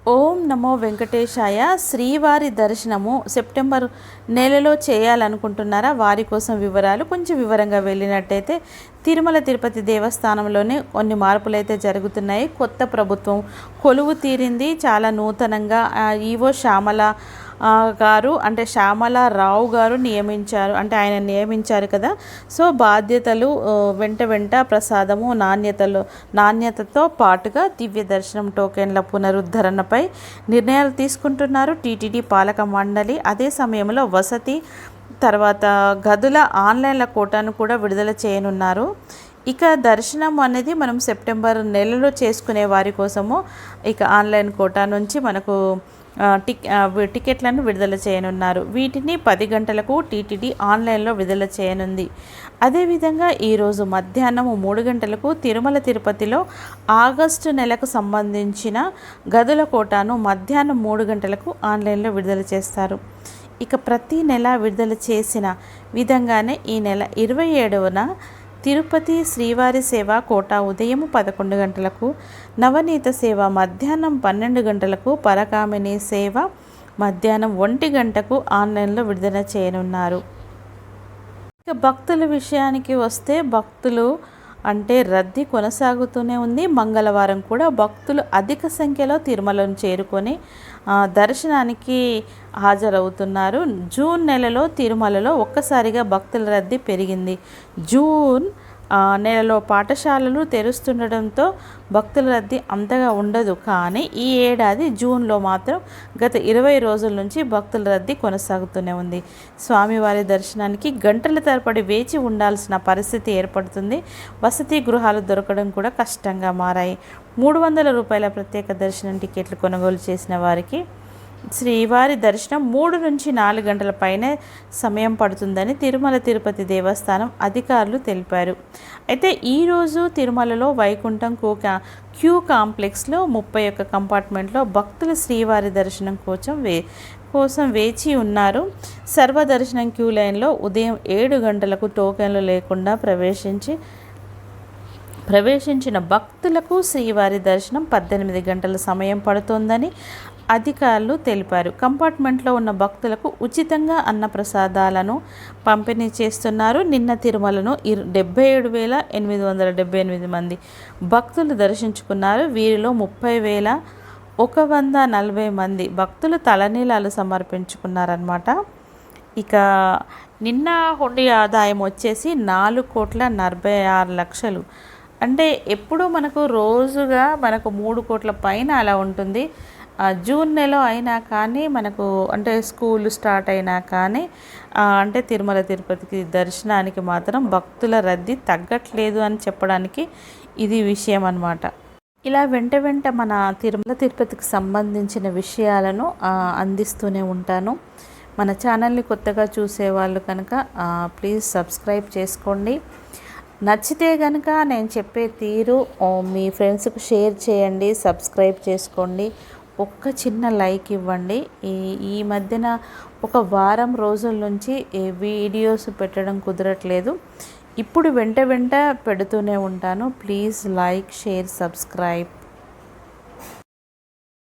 ఓం నమో వెంకటేశాయ. శ్రీవారి దర్శనము సెప్టెంబర్ నెలలో చేయాలనుకుంటున్నారా? వారి కోసం వివరాలు కొంచెం వివరంగా వెళ్ళినట్టయితే తిరుమల తిరుపతి దేవస్థానంలోనే కొన్ని మార్పులు అయితే జరుగుతున్నాయి. కొత్త ప్రభుత్వం కొలువు తీరింది. చాలా నూతనంగా ఈవో శ్యామల గారు అంటే శ్యామలారావు గారు నియమించారు. అంటే ఆయన నియమించారు కదా. సో బాధ్యతలు వెంట ప్రసాదము నాణ్యతతో పాటుగా దివ్య దర్శనం టోకెన్ల పునరుద్ధరణపై నిర్ణయాలు తీసుకుంటున్నారు టీటీడీ పాలక మండలి. అదే సమయంలో వసతి తర్వాత గదుల ఆన్లైన్ల కోటాను కూడా విడుదల చేయనున్నారు. ఇక దర్శనం అనేది మనం సెప్టెంబర్ నెలలో చేసుకునే వారి కోసము ఇక ఆన్లైన్ కోటా నుంచి మనకు టికెట్లను విడుదల చేయనున్నారు. వీటిని 10 గంటలకు టీటీడీ ఆన్లైన్లో విడుదల చేయనుంది. అదేవిధంగా ఈరోజు మధ్యాహ్నం 3 గంటలకు తిరుమల తిరుపతిలో ఆగస్టు నెలకు సంబంధించిన గదుల కోటాను మధ్యాహ్నం 3 గంటలకు ఆన్లైన్లో విడుదల చేస్తారు. ఇక ప్రతి నెల విడుదల చేసిన విధంగానే ఈ నెల 27న తిరుపతి శ్రీవారి సేవ కోటా ఉదయం 11 గంటలకు, నవనీత సేవ మధ్యాహ్నం 12 గంటలకు, పరకామిని సేవ మధ్యాహ్నం 1 గంటకు ఆన్లైన్లో విడుదల చేయనున్నారు. ఇక భక్తుల విషయానికి వస్తే భక్తులు అంటే రద్దీ కొనసాగుతూనే ఉంది. మంగళవారం కూడా భక్తులు అధిక సంఖ్యలో తిరుమలను చేరుకొని దర్శనానికి హాజరవుతున్నారు. జూన్ నెలలో తిరుమలలో ఒక్కసారిగా భక్తుల రద్దీ పెరిగింది. జూన్ నెలలో పాఠశాలలు తెరుస్తుండటంతో భక్తుల రద్దీ అంతగా ఉండదు. కానీ ఈ ఏడాది జూన్లో మాత్రం గత 20 రోజుల నుంచి భక్తుల రద్దీ కొనసాగుతూనే ఉంది. స్వామివారి దర్శనానికి గంటల తరబడి వేచి ఉండాల్సిన పరిస్థితి ఏర్పడుతుంది. వసతి గృహాలు దొరకడం కూడా కష్టంగా మారాయి. 300 రూపాయల ప్రత్యేక దర్శనం టికెట్లు కొనుగోలు చేసిన వారికి శ్రీవారి దర్శనం 3 నుంచి 4 గంటల పైనే సమయం పడుతుందని తిరుమల తిరుపతి దేవస్థానం అధికారులు తెలిపారు. అయితే ఈరోజు తిరుమలలో వైకుంఠం క్యూ కాంప్లెక్స్లో 31 కంపార్ట్మెంట్లో భక్తులు శ్రీవారి దర్శనం కోసం వేచి ఉన్నారు. సర్వదర్శనం క్యూ లైన్లో ఉదయం 7 గంటలకు టోకెన్లు లేకుండా ప్రవేశించిన భక్తులకు శ్రీవారి దర్శనం 18 గంటల సమయం పడుతోందని అధికారులు తెలిపారు. కంపార్ట్మెంట్లో ఉన్న భక్తులకు ఉచితంగా అన్నప్రసాదాలను పంపిణీ చేస్తున్నారు. నిన్న తిరుమలను 77,878 మంది భక్తులు దర్శించుకున్నారు. వీరిలో 30,140 మంది భక్తులు తలనీలాలు సమర్పించుకున్నారన్నమాట. ఇక నిన్న హుండీ ఆదాయం వచ్చేసి 4,46,00,000. అంటే ఎప్పుడు మనకు రోజుగా మనకు 3 కోట్ల పైన అలా ఉంటుంది. జూన్ నెల అయినా కానీ మనకు అంటే స్కూల్ స్టార్ట్ అయినా కానీ అంటే తిరుమల తిరుపతికి దర్శనానికి మాత్రం భక్తుల రద్దీ తగ్గట్లేదు అని చెప్పడానికి ఇది విషయం అన్నమాట. ఇలా వెంట మన తిరుమల తిరుపతికి సంబంధించిన విషయాలను అందిస్తూనే ఉంటాను. మన ఛానల్ని కొత్తగా చూసేవాళ్ళు కనుక ప్లీజ్ సబ్స్క్రైబ్ చేసుకోండి. నచ్చితే కనుక నేను చెప్పే తీరు మీ ఫ్రెండ్స్కి షేర్ చేయండి, సబ్స్క్రైబ్ చేసుకోండి, ఒక్క చిన్న లైక్ ఇవ్వండి. ఈ మధ్యన ఒక వారం రోజుల నుంచి వీడియోస్ పెట్టడం కుదరట్లేదు. ఇప్పుడు వెంట పెడుతూనే ఉంటాను. Please like, share, subscribe.